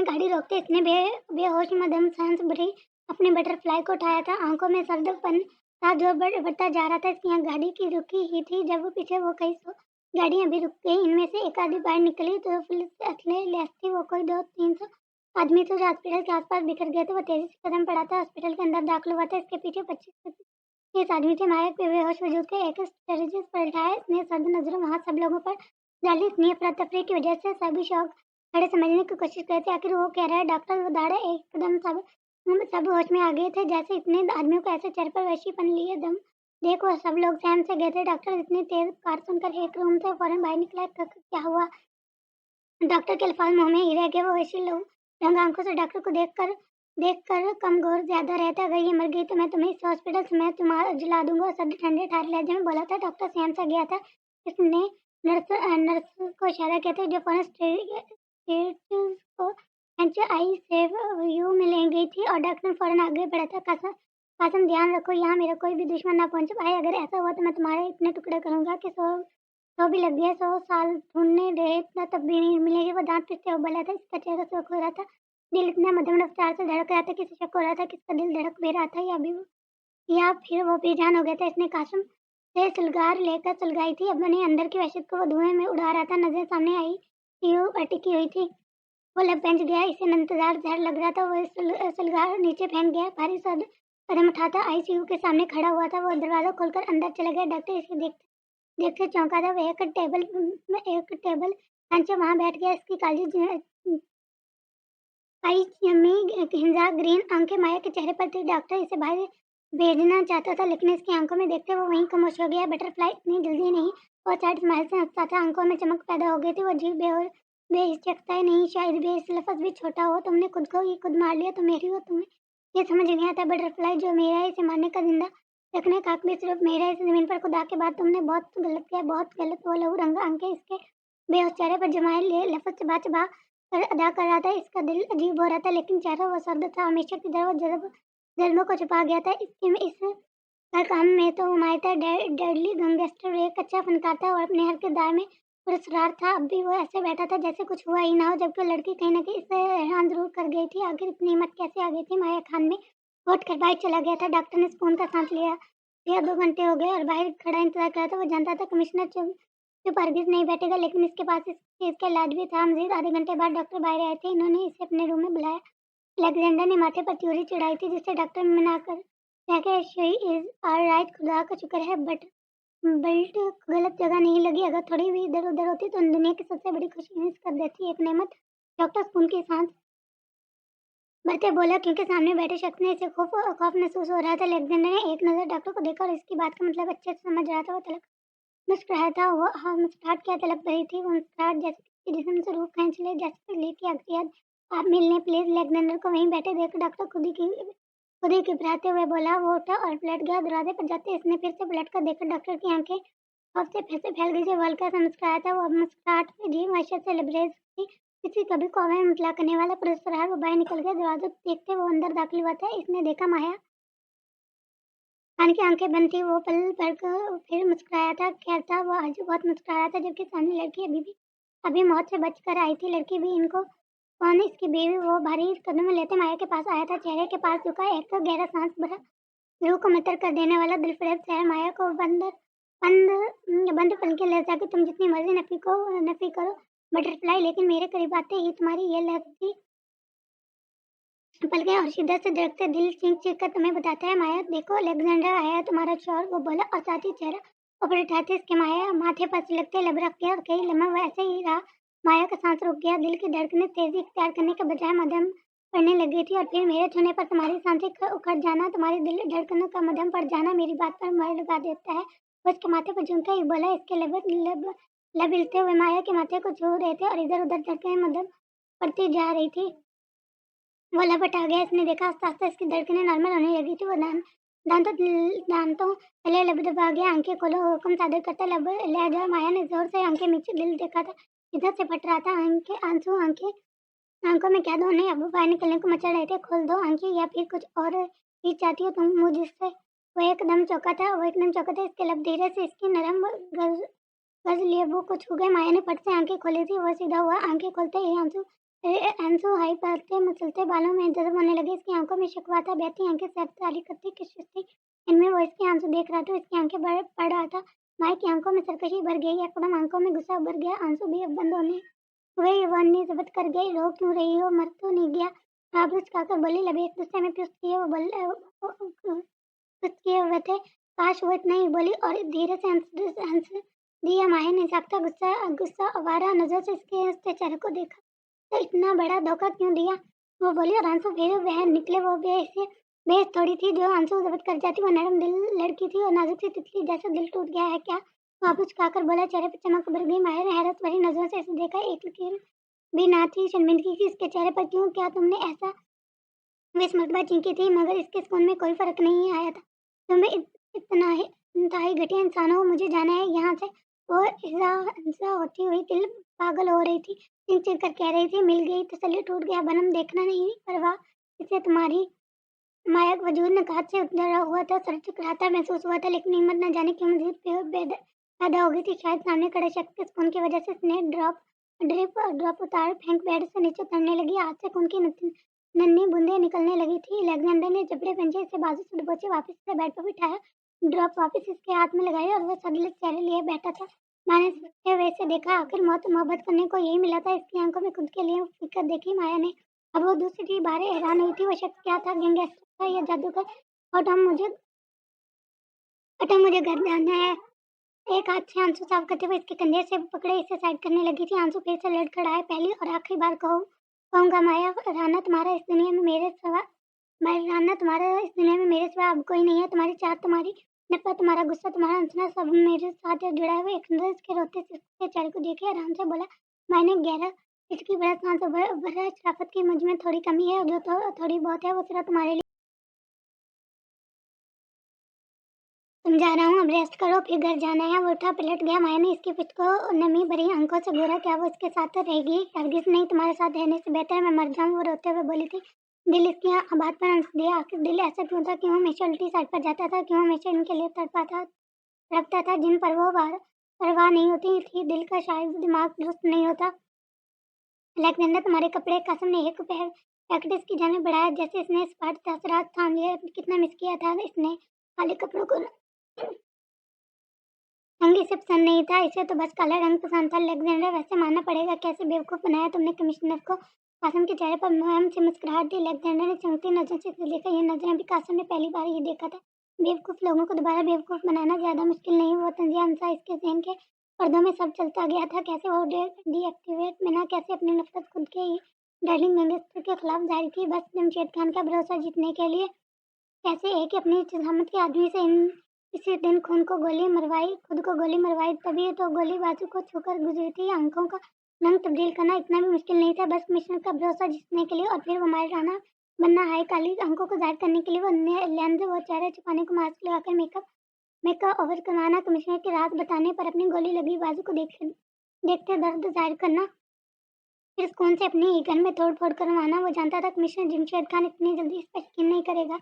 गाड़ी रोकते इसने बेहोश मदम सांस भरी अपने बटरफ्लाई को उठाया था। आंखों में सर्दपन था जो बढ़ता जा रहा था। इसकी आंख गाड़ी की रुकी ही थी जब वो पीछे वो कई 100 गाड़ियां भी रुक गई। इनमें से एक आधी बाहर निकली तो पुलिस अथले लेस थी। वो कोई 200-300 आदमी थे जो हॉस्पिटल के आसपास बिखर गए थे। वो तेजी से कदम बढ़ाता हॉस्पिटल के अंदर दाखिल हुआ था। इसके पीछे 25-30 आदमी थे। माया के बेहोश वजूद के एक स्ट्रेटजिस्ट पलटाया इसने सर्द नजरों वहां सब लोगों पर डाली। इतनी अफरा तफरी की वजह से सभी शौक खड़े समझने की कोशिश कर रहे थे आखिर वो कह रहा है। डॉक्टर वो दाड़ा एकदम सब होश में आ गए थे जैसे इतने आदमियों को ऐसे चेहरे पर वैशीपन लिए दम देखो सब लोग सहम से गए थे। डॉक्टर इतनी तेज कार सुनकर एक रूम से फौरन बाहर निकला। क्या हुआ? डॉक्टर के अल्फाज मुंह में ही रह गए। वो वैसी लोग रंग आंखों से डॉक्टर को देखकर कम गौर ज्यादा रहता। अगर ये मर गई तो मैं तुम्हें इस हॉस्पिटल से मैं तुम्हारा जला दूंगा। सब ठंडे ठारे लहजे में बोला था। डॉक्टर सहम सा गया था। इसने नर्स को इशारा किया था जो फौरन स्टेज को एंड आई सेव यू में ले गई थी और डॉक्टर फौरन आगे बढ़ा था। कासम कासम ध्यान रखो यहाँ मेरा कोई भी दुश्मन ना पहुंच पाए। अगर ऐसा हुआ तो मैं तुम्हारे इतने टुकड़े करूंगा कि 100 भी लग गए, 100 साल ढूंढने रहे इतना तब भी नहीं मिलेगी। वो दांत पिसते हुए बोला था। इसका चेहरा सुर्ख हो रहा था, दिल इतना मध्यम रफ्तार से धड़क रहा था कि इसे शक हो रहा था कि इसका दिल धड़क भी रहा था या फिर वो बेजान हो गया था। इसने कासम से सुलगार लेकर सुलगाई थी। अपने अंदर की वहशत को वो धुएं में उड़ा रहा था। नजर सामने आई सीयू अटकी हुई थी। वो लब बेंच गया। इसे इंतजार जहर लग रहा था। वो सुलगार नीचे फेंक गया। भारी सद कदम उठाता आईसीयू के सामने खड़ा हुआ था। वो दरवाजा खोलकर अंदर चला गया। डॉक्टर इसे देखते चौंका था। वह एक टेबल नीचे वहां बैठ गया। इसकी काली आई यम्मी हिंजा ग्रीन आंखें माया के चेहरे पर थी। डॉक्टर इसे बाहर भेजना चाहता था लेकिन इसकी आंखों में देखते वो वहीं खामोश हो गया। बटरफ्लाई इतनी जल्दी नहीं और साइड स्माइल से हंसता था। आंखों में चमक पैदा हो गई थी। वो अजीब बेहिचकता ही नहीं, शायद बेस लफ्ज भी छोटा हो। तुमने खुद को ही खुद मार लिया, तुम मेरी हो। तुम्हें ये समझ नहीं आता बटरफ्लाई जो मेरा है इसे मारने का जिंदा रखने का हक भी सिर्फ मेरा है। इस जमीन पर खुदा के बाद तुमने बहुत गलत किया, बहुत गलत। वो लहू रंग आंखें इसके बेहोश चेहरे पर जमाए लिए लफ्ज चबा चबा कर अदा कर रहा था। इसका दिल अजीब हो रहा था लेकिन चेहरा वो सर्द था। हमेशा की तरह वो जज्बों को छुपा गया था। इस हर काम में तो माइता डेडली गैंगस्टर एक अच्छा फनकार था और अपने हर किरदार में पुरस्कार था। अब भी वो ऐसे बैठा था जैसे कुछ हुआ ही ना हो, जबकि लड़की कहीं ना कहीं इसे हैरान जरूर कर गई थी। आखिर इतनी हिम्मत कैसे आ गई थी माया खान में। वोट कर बाहर चला गया था। डॉक्टर ने सुकून का सांस लिया। 2 घंटे हो गए और बाहर खड़ा इंतजार कर रहा था। वो जानता था कमिश्नर चुप हरगिज नहीं बैठेगा लेकिन इसके पास इस चीज का इलाज भी था। मजीद आधे घंटे बाद डॉक्टर बाहर आए थे। इन्होंने इसे अपने रूम में बुलाया। अलेक्जेंडर ने माथे पर त्योरी चढ़ाई थी जिसे डॉक्टर ने मना कर शी इज ऑलराइट, खुदा का शुक्र है, बट बेल्ट गलत जगह नहीं लगी। अगर थोड़ी भी इधर उधर होती तो दुनिया की सबसे बड़ी खुशी मिस कर देती। एक नेमत। डॉक्टर सुकून की सांस भरते बोला क्योंकि सामने बैठे शख्स ने इसे खौफ महसूस हो रहा था। अलेक्जेंडर ने एक नजर डॉक्टर को देखा और इसकी बात का मतलब अच्छे से समझ रहा था। वो तलक मुस्कुराया था। वो हाँ, मुस्कुराहट क्या तलक भरी थी। वो मुस्कुराहट जैसे कि जिस्म से रूह खींच ले, जैसे बिजली की आखिरी याद। आप मिलने प्लीज। अलेक्जेंडर को वहीं बैठे देख डॉक्टर खुद ही घबराते हुए बोला। वो उठा और पलट गया। दरवाजे पर जाते इसने फिर से पलट कर देखा। डॉक्टर की आंखें खौफ से फिर से फैल गई। जो हल्का सा मुस्कुराया था वो अब मुस्कुराहट में जी वहशत से लबरेज थी। किसी कभी कौवे में मुतला करने वाला पुरस्कार। वो बाहर निकल गया। दरवाजा देखते वो अंदर दाखिल हुआ था। इसने देखा माया खान की आंखें बंद थी। वो पल भर कर फिर मुस्कुराया था। खैर था वो आज बहुत मुस्कुराया था जबकि सामने लड़की अभी मौत से बचकर आई थी। लड़की भी इनको कौन, इसकी बीवी। वो भारी कदम में लेते माया के पास आया था। चेहरे के पास झुका। एक गहरा सांस भरा, रूह को मतर कर देने वाला दिलफरेब शहर। माया को बंद पलके ले जाके तुम जितनी मर्जी नफी करो बटरफ्लाई, लेकिन मेरे करीब आते ही तुम्हारी ये लहर पल गए और शिद्दत से धड़कते दिल चीख कर तुम्हें बताता है माया देखो अलेक्जेंडर आया है तुम्हारा शौहर। वो बोला और साथ ही चेहरा ऊपर उठाते इसके माया माथे पर सिलकते लब रख गया और कई लम्हा वैसे ही रहा। माया का सांस रुक गया। दिल की धड़कने तेजी इख्तियार करने के बजाय मध्यम पड़ने लगी थी और फिर मेरे छूने पर तुम्हारी सांसें उखड़ जाना, तुम्हारी दिल धड़कनों का मध्यम पड़ जाना मेरी बात पर मोहर लगा देता है। वो इसके माथे पर झुमका ही बोला। इसके लब हिलते हुए माया के माथे को छू रहे थे और इधर उधर धड़कने मध्यम पड़ती जा रही थी। वो लपट आ गया। इसने देखा आस्ता आस्ता इसकी धड़कनें नॉर्मल होने लगी थी। वो दांतों तले लब दबा गया। आंखें खोलो हुक्म सादर करता लब ले जा। माया ने जोर से आंखें मीची। दिल देखा था इधर से फट रहा था। आंखों में क्या दोने अब बाहर निकलने को मचा रहे थे। खोल दो आंखें या फिर कुछ और ही चाहती हो तुम मुझसे। वो एकदम चौंका था। इसके लब धीरे से इसकी नरम गज लिए वो को छू गए। माया ने फट से आंखें खोली थी। वो सीधा हुआ। आंखें खोलते ही आंसू हाई पड़ते मचलते बालों में जज्ब होने लगे। इसकी आंखों में शिकवा था। बहती आंखें सर ताली करती किशुश थी। इनमें वो इसके आंसू देख रहा था। इसकी आंखें पड़ रहा था। माया की आंखों में सरकशी भर गई। एकदम आंखों में गुस्सा भर गया। आंसू भी अब बंद होने हुए। वो अन्य जबत कर गई। रो क्यों रही हो, मर तो नहीं गया। आप रुचकाकर बोली। लबे एक दूसरे में पुष्ट किए हुए थे। काश वो इतना ही बोली और धीरे से हंस दिया। माया ने जागता गुस्सा आवारा नजर से इसके चेहरे को देखा। तो इतना बड़ा धोखा क्यों दिया, वो बोली। और आंसू फिर वह निकले। वो बेस थोड़ी थी जो आंसू जब्त कर जाती। वो नरम दिल लड़की थी और नाजुक सी तितली जैसा दिल टूट गया है क्या। वापस खाकर बोला। चेहरे पर चमक भर गई। माया ने हैरत भरी नजरों से इसे देखा। एक लकीर भी ना थी शर्मिंदगी की इसके चेहरे पर। क्यों, क्या तुमने ऐसा बीस मरतबा चीखी थी मगर इसके सुकून में कोई फर्क नहीं आया था। तुम्हें इंतहाई घटिया इंसान हो, मुझे जाना है यहाँ से। वो हिजा होती हुई दिल पागल हो रही थी, चीख-चीख कर कह रही थी, मिल गई, तसल्ली टूट गया भरम, देखना नहीं परवाह, इसे तुम्हारी मायाक वजूद ने घात से उतरा हुआ था, सर झुक रहा था, महसूस हुआ था, लेकिन हिम्मत न जाने क्यों मज़ीद पैदा हो गई थी। शायद सामने खड़े शख्स के खून की वजह से स्नेह ड्रॉप उतार फेंक बेड से नीचे उतरने लगी। हाथ से खून की नन्ही बूंदें निकलने लगी थी। अलेक्जेंडर ने जबड़े पंजे से बाजू से दबोचे, वापस से बेड पर बिठाया, ड्रॉप वापस इसके हाथ में लगाई और वह सदलत चेहरे लिए बैठा था। मैंने सोचते हुए इसे देखा, आखिर मौत मोहब्बत करने को यही मिला था। इसकी आंखों में खुद के लिए फिक्र देखी माया ने। अब वो दूसरी बार हैरान हुई थी, वो शख्स क्या था, गैंगस्टर था या जादूगर? और मुझे घर जाना है। एक हाथ से आंसू साफ करते हुए इसके कंधे से पकड़े इसे साइड करने लगी थी। आंसू फिर से लड़खड़ाए। पहली और आखिरी बार कहूँगा माया, राना तुम्हारा इस दुनिया में मेरे सिवा अब कोई नहीं है। तुम्हारी चाहत, तुम्हारी नफरत, तुम्हारा गुस्सा, तुम्हारा अनसुना सब मेरे साथ जुड़ा है। वो एक नजर इसके रोते सिसकते चेहरे को देखे आराम से बोला। मैंने गहरा इसकी बड़ा सांस भरा, शराफत की मुझ में थोड़ी कमी है, जो थोड़ी बहुत है वो सिर्फ तुम्हारे लिए। समझा रहा हूँ, अब रेस्ट करो, फिर घर जाना है। वो उठा पलट गया। माया ने इसकी पिठ को नमी भरी आंखों से घूरा। क्या वो इसके साथ रहेगी? हरगिज नहीं, तुम्हारे साथ रहने से बेहतर है मैं मर जाऊँ, वो रोते हुए बोली थी। दिल इसकी बात पर हंस दिया। आखिर दिल ऐसा क्यों था? क्यों हमेशा उल्टी साइड पर जाता था? क्यों हमेशा इनके लिए तड़पता था जिन पर वो परवाह नहीं होती थी? दिल का शायद दिमाग दुरुस्त नहीं होता। अलेक्जेंडर, तुम्हारे कपड़े, कसम ने एक पैकेट इसकी जान में बढ़ाया। जैसे इसने स्पष्ट असरात थाम लिया। कितना मिस किया था इसने काले कपड़ों को। रंग इसे पसंद नहीं था, इसे तो बस काला रंग पसंद था। अलेक्जेंडर, वैसे मानना पड़ेगा, कैसे बेवकूफ़ बनाया तुमने कमिश्नर को। कासिम के चेहरे पर मुलायम सी मुस्कुराहट थी। अलेक्जेंडर ने चमकती नजरों से इसे देखा। ये नजरें भी कासिम ने पहली बार ही देखा था। बेवकूफ़ लोगों को दोबारा बेवकूफ़ बनाना ज़्यादा मुश्किल नहीं। वो तंजिया सा इसके ज़हन के पर्दों में सब चलता गया था। कैसे वो डीएक्टिवेट बिना, कैसे अपनी नफरत खुद के ही डार्लिंग गैंगस्टर के खिलाफ जाहिर की, बस जमशेद खान का भरोसा जीतने के लिए। कैसे एक अपनी जहामत के आदमी से इसी दिन खुद को गोली मरवाई, तभी तो गोली बाजू को छूकर गुजरी थी। आंखों का रंग तब्दील करना इतना भी मुश्किल नहीं था, बस मिश्रण का भरोसा जीतने के लिए। और फिर वो मायराना बनना, हाय काली आंखों को जाहिर करने के लिए, वो लेंस, वो चेहरा छुपाने को मास्क लगाकर मेकअप ओवर करवाना, कमिश्नर की राज बताने पर अपनी गोली लगी बाजू को देखते दर्द जाहिर करना, फिर सुकून से अपनी ही गन में तोड़ फोड़ करवाना। वो जानता था कमिश्नर जमशेद खान इतनी जल्दी इस पर यकीन नहीं करेगा।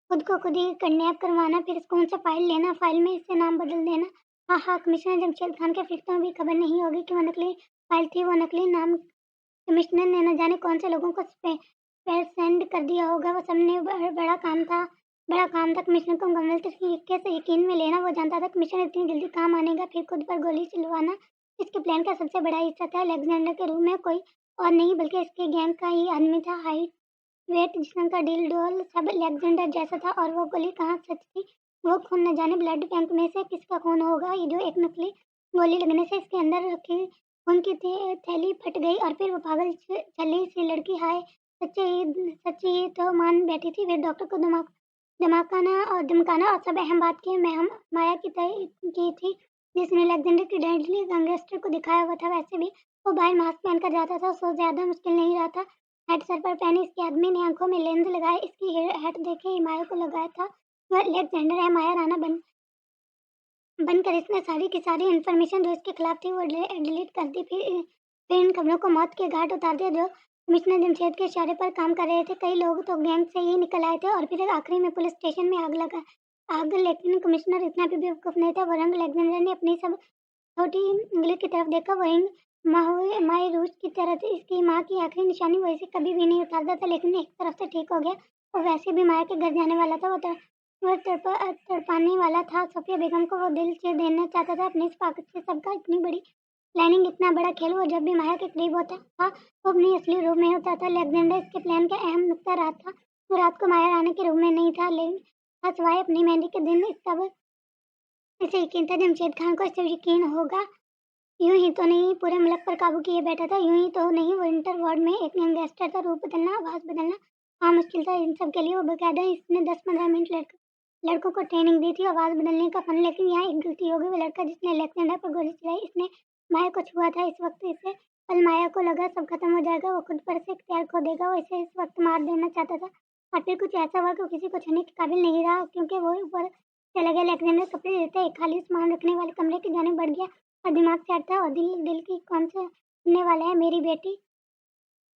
खुद को खुद ही किडनैप करवाना, फिर कौन सा फाइल लेना, फाइल में इससे नाम बदल देना। हाँ हाँ, कमिश्नर जमशेद खान के फिर तो भी खबर नहीं होगी कि वो नकली फाइल थी। वो नकली नाम कमिश्नर ने न जाने कौन से लोगों को सेंड कर दिया होगा। वो सबने बड़ा काम था कमिश्नर को मुकम्मल तरीके से यकीन में लेना। वो जानता था कमिश्नर इतनी जल्दी काम आनेगा, फिर खुद पर गोली चलवाना इसके प्लान का सबसे बड़ा हिस्सा था। अलेक्जेंडर के रूम में कोई और नहीं बल्कि इसके गैंग का ही आदमी था। हाइट, वेट, जिस्म का डील डोल सब अलेक्जेंडर जैसा था। और वो गोली कहाँ सच थी? वो खून न जाने ब्लड बैंक में से किसका खून होगा? ये जो एक नकली गोली लगने से इसके अंदर रखी खून की थैली फट गई और फिर वो पागल छली सी लड़की, हाय सच्ची तो मान बैठी थी। वे डॉक्टर को धमकाना और सब अहम बात की माया की तय की थी, जिसने अलेक्जेंडर की डेडली गैंगस्टर को दिखाया हुआ था। वैसे भी वो बाहर मास्क पहनकर जाता था, सो ज्यादा मुश्किल नहीं रहा था। हेड सर पर पहने इसके आदमी ने आंखों में लेंस लगाए, इसकी हेड देखे ही माया को लगाया था वह अलेक्जेंडर है। माया राणा बनकर इसने सारी की सारी इन्फॉर्मेशन जो इसके खिलाफ थी वो डिलीट कर दी। फिर इन खबरों को मौत के घाट उतार दिया जो कमिश्नर जमशेद के इशारे पर काम कर रहे थे। कई लोग तो गैंग से ही निकल आए थे और फिर आखिरी में पुलिस स्टेशन में आग। लेकिन कमिश्नर इतना भी बेवकूफ नहीं था। वो रंग अलेक्जेंडर ने अपनी सब छोटी उंगली की तरफ देखा। वही माए रूज की तरह थी। इसकी माँ की आखिरी निशानी वैसे कभी भी नहीं उतारता था, लेकिन एक तरफ से ठीक हो गया। और वैसे भी माया के घर जाने वाला था। वो तड़पाने वाला था सफिया बेगम को। वो दिल से देना चाहता था अपनी इस ताकत से सबका। इतनी बड़ी प्लानिंग, इतना बड़ा खेल, वो जब भी माया के करीब होता था वो अपनी असली रूप में होता था। अलेक्जेंडर इसके प्लान का अहम नुकता रात था। वो रात को माया रानी के रूम में नहीं था, लेकिन सिवाय अपनी मेहंदी के दिन। तब इसे यकीन था जमशेद खान को इससे यकीन होगा। यूं ही तो नहीं पूरे मुल्क पर काबू किए बैठा था। यूं ही तो नहीं वो इंटर वार्ड में एक गैंगस्टर था। रूप बदलना, आवाज बदलना हाँ मुश्किल था इन सब के लिए। वो बकायदा इसने 10-15 मिनट लड़कों को ट्रेनिंग दी थी आवाज बदलने का फन। लेकिन यहाँ एक गलती हो गई। वो लड़का जिसने अलेक्जेंडर पर गोली चलाई, इसने माया को छुआ था। इस वक्त इसे कल माया को लगा सब खत्म हो जाएगा, वो खुद पर से इख्तियार खो देगा। वो इसे इस वक्त मार देना चाहता था और फिर कुछ ऐसा हुआ कि किसी को छूने के काबिल नहीं रहा, क्योंकि वो ऊपर चला गया। अलेक्जेंडर कपड़े देते एक खाली सामान रखने वाले कमरे की जाने बढ़ गया और दिमाग से हटता और दिल की कौन सा सुनने वाले हैं मेरी बेटी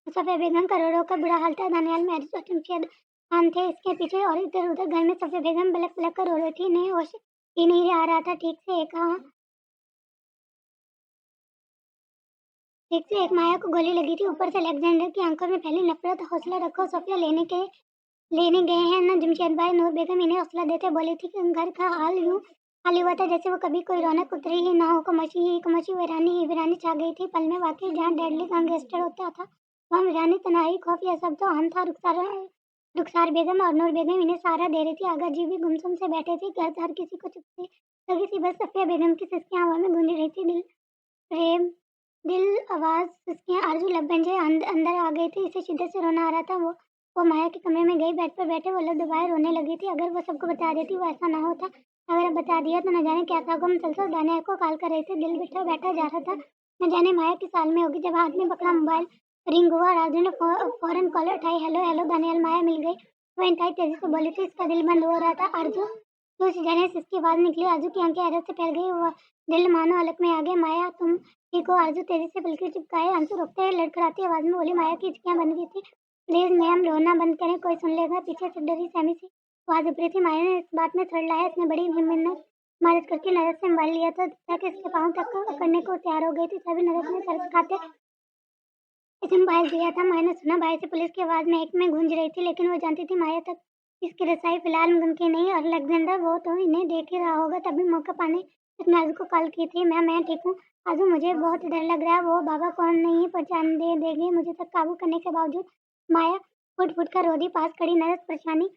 सफ़िया बेगम। करोड़ों का बुरा हाल था। दानियाल में और जमशेद खान थे इसके पीछे और इधर-उधर। घर में सफ़िया बेगम बलक-बलक कर रो रही थी। इन्हें होश ही नहीं आ रहा था। ठीक से एक माया को गोली लगी थी। ऊपर से अलेक्जेंडर की आंखों में फैली नफरत। हौसला रखो, सफ़िया लेने गए हैं ना जमशेद भाई। नूर बेगम इन्हें हौसला देते बोली थी कि घर का हाल यूं खाली हुआ था जैसे वो कभी कोई रौनक उतरी ही ना हो। कमोशी वीरानी ही वीरानी छा गई थी पल में। वाकई जहाँ डेडली गैंगस्टर होता था वहाँ वीरानी, तन्हाई, खौफ, यह सब तो आम था। रुखसार बेगम और नूर बेगम इन्हें सहारा दे रही थी। आगा जी भी गुमसुम से बैठे थे। घर हर किसी को चुप लगी थी। बस सफ़िया बेगम की सिसकियां हवा में गूंज रही थी। प्रेम दिल आवाज सिसकियां। आरजू लबन से अंदर आ गई थी। इसे शिद्दत से रोना आ रहा था। वो माया के कमरे में गई। बेड पर बैठे वो लब दबाए रोने लगी थी। अगर वो सबको बता देती वो ऐसा ना होता। अगर अब बता दिया तो न जाने क्या था। गम मुसलसल दानियाल को कॉल कर रही थी। दिल बैठा बैठा जा रहा था। न जाने माया किस हाल में होगी। जब हाथ में पकड़ा मोबाइल रिंग हुआ। राजू ने फौरन कॉल उठाई। हेलो हेलो दानियाल, माया मिल गई। वो इंतहाई तेजी से बोली थी। इसका दिल बंद हो रहा था। आरजू तो उस जाने से इसकी आवाज निकली। आरजू की आंखें हैरत से फैल गई। वो दिल मानो अलग में आ गया। माया तुम ठीक हो? आरजू तेजी से पलकें चिपकाए आंसू रोकते लड़खड़ाती आवाज में बोली। माया की हिचकियां बन गई थी। प्लीज मैम रोना बंद करें, कोई सुन लेगा। पीछे से डरी सहमी सी आवाज उभरी थी। माया ने इस बात में थड़ लाया। इसने बड़ी हिम्मत मदद करके नरक से मोबाइल लिया था ताकि इसके पाँव तक पकड़ने को तैयार हो गई थी। तभी नरक ने तरस खाते इसे मोबाइल दिया था। माया ने सुना भाई से पुलिस की आवाज महक में गूंज रही थी। लेकिन वो जानती थी माया तक इसकी रसाई फिलहाल मुमकिन नहीं। और अलेक्जेंडर वो तो इन्हें देख ही रहा होगा। तभी मौका पाने उसने आजू को कॉल की थी। मैं ठीक हूँ आजू, मुझे बहुत डर लग रहा है। वो बाबा कौन नहीं पहचान देगी मुझे तक काबू करने के बावजूद। माया फुट फुट कर रोदी। पास खड़ी नरस परेशानी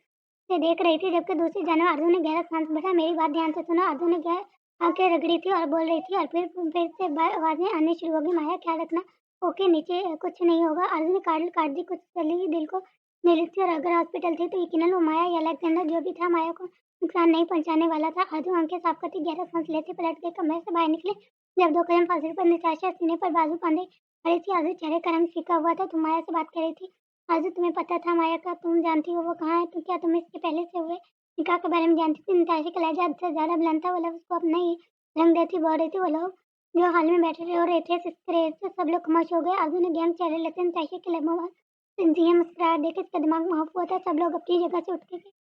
से देख रही थी जबकि दूसरी जानवर। अर्जुन ने गहरा सांस भरा। मेरी बात ध्यान से सुनो। अर्जुन ने आंखें रगड़ी थी और बोल रही थी और फिर से आवाजें आनी शुरू हो गई। माया ख्याल रखना, ओके नीचे कुछ नहीं होगा। अर्जुन ने काट दी कुछ चली दिल को निरीख थी। और अगर हॉस्पिटल थी तो यकीनन वो माया या अलेक्जेंडर जो भी था माया को नुकसान नहीं पहुंचाने वाला था। अर्जुन आंखें साफ करती गहरा सांस लेते पलट के कमरे से बाहर निकले। जब 2 कदम फासले पर निताशा सीने पर बाजू बांधे खड़ी थी। अर्जुन चेहरे का रंग फीका हुआ था। तुम माया से बात कर रही थी आरज़ू, तुम्हें पता था माया का? तुम जानती हो वो कहाँ है? तो क्या तुम इसके पहले से हुए निकाह के बारे में जानती थी? नताशा का लहजा हद से ज़्यादा बुलंद था। वो लफ्ज़ को अपना ही रंग देती बोल रही थी। वो लोग जो हाल में बैठे रो रहे थे सिसकरे से सब लोग खामोश हो गए। आरज़ू ने गेंद चेहरे लेते नताशा के लबों पर सिंसिया मुस्कुराहट देकर इसका दिमाग माफ हुआ था। सब लोग अपनी जगह से उठ गए।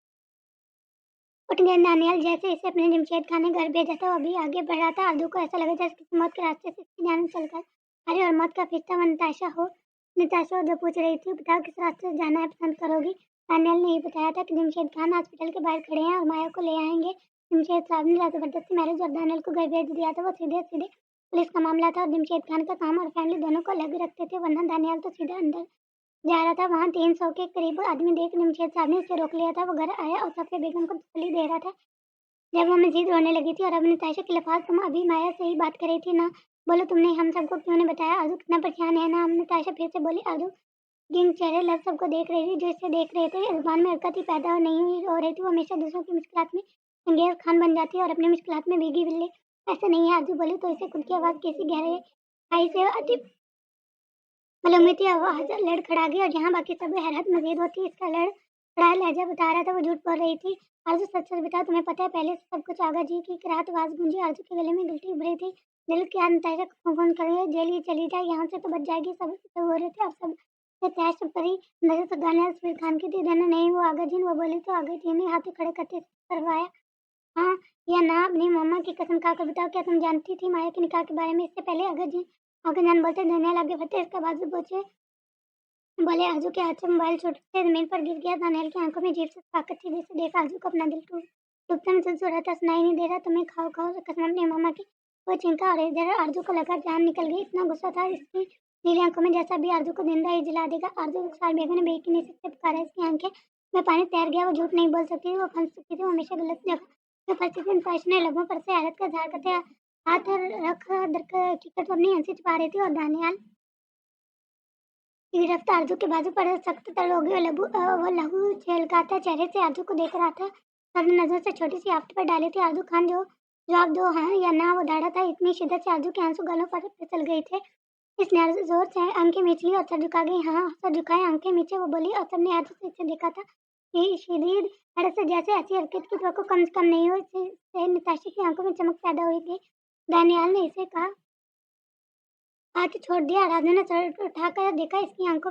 दानियाल जैसे इसे अपने जमशेद खान ने घर भेजा था वो अभी आगे बढ़ रहा था। आरज़ू को ऐसा लगा जैसे किसी मौत के रास्ते से इसकी जान चलकर अरे और मौत का फरिश्ता वो नताशा जो पूछ रही थी बताओ किस रास्ते से जाना है पसंद करोगी? दानियाल ने यही बताया था कि जमशेद खान हॉस्पिटल के बाहर खड़े हैं और माया को ले आएंगे। जमशेद साहब ने जबरदस्ती मैरिज और दानियाल को घर भेज दिया था। वो सीधे सीधे पुलिस का मामला था और जमशेद खान का काम और फैमिली दोनों को अलग रखते थे। वरना दानियाल तो सीधा अंदर जा रहा था। वहाँ 300 के करीब आदमी देख जमशेद साहब ने उसे रोक लिया था। वो घर आया और सफ़िया बेगम को तसल्ली दे रहा था जब वो मजीद रोने लगी थी। और अब नताशा के लफाज, तुम अभी माया से ही बात कर रही थी ना? बोलो तुमने हम सबको क्यों नहीं बताया? आरज़ू कितना परेशान है ना? हम नताशा फिर से बोली। आरज़ू जिन चेहरे लव सबको देख रही थी जो इसे देख रहे थे। जुबान में हरकत ही पैदा हो नहीं हुई हो रही थी। वो हमेशा दूसरों की मुश्किलात में अंगेज खान बन जाती है और अपनी मुश्किलात में भीगी बिल्ली। ऐसा नहीं है। आरज़ू बोली तो इसे खुद की आवाज़ कैसी गहराई से आती मालूम थी। आवाज़ लड़खड़ा गई और जहाँ बाकी सब हैरत मजीद होती इसका लड़खड़ा लहजा बता रहा था वो झूठ बोल रही थी। आरज़ू सच सच बता, तुम्हें पता है पहले से सब कुछ आगा जी की रात आवाज़ गूंजी। आरज़ू के गले में गिल्टी उभरी थी। दिल की नताशा को फोन कर जेल ही चली जाए यहाँ से तो बच जाएगी। सब हो रहे थे और सब से तैश परी नजर तो गाने सफीर खान की थी। धन नहीं वो आगा जी वो बोली तो आगा जी ने हाथों खड़े करते करवाया। हाँ या ना अपनी मम्मा की कसम खाकर बताओ क्या तुम जानती थी माया के निकाह के बारे में? इससे पहले अगर जान बोलते धनिया आगे बढ़ते इसका बाजू पहुंचे बोले। आजू के हाथ से मोबाइल छूट से जमीन पर गिर गया। दानियाल की आंखों में अजीब सी ताकत थी जैसे देख आजू को अपना दिल टूटता महसूस हो रहा था। सुनाई नहीं दे रहा तुम्हें? खाओ खाओ कसम अपनी मम्मा की। वो चिंका और इधर आरजू को लगा जान निकल गई। इतना गुस्सा था इसकी नीली आंखों में जैसा भी आरजू को जिंदा ही जला देगा। आरजू रुखसार बेगम ने बेयकीनी से पुकारा। इसकी आंखें में पानी तैर गया। वो झूठ नहीं बोल सकती थी। वो फंस चुकी थी। वो हमेशा गलत जगह जो फंसी थी। नताशा ने लबों पर से हैरत का इजहार करते हाथ रख दर हकीकत वो अपनी हंसी छुपा रही थी। और दानियाल की गिरफ्त आरजू के बाजू पर सख्त तर हो गई। वो लहू छलकाता चेहरे से आरजू को देख रहा था। सबने नजर से छोटी सी आफत पर डाली थी। आरजू खान जो जवाब दो हाँ या ना वो दाढ़ा था। इतनी शिद्दत से आरजू के आंसू गालों पर फिसल गए थे। इसने जोर से आंखें मीच ली और सर झुका गई। हाँ सर झुकाए आंखें मीचे वो बोली और सबने आरजू से इसे देखा था। ये शदीद हरकत से जैसे ऐसी हरकत की तो कम से कम नहीं हो। इससे नताशा की आंखों में चमक पैदा हुई थी। दानियाल ने इसे कहा हाथ छोड़ दिया। आराधना ने सर उठाकर देखा, इसकी आंखों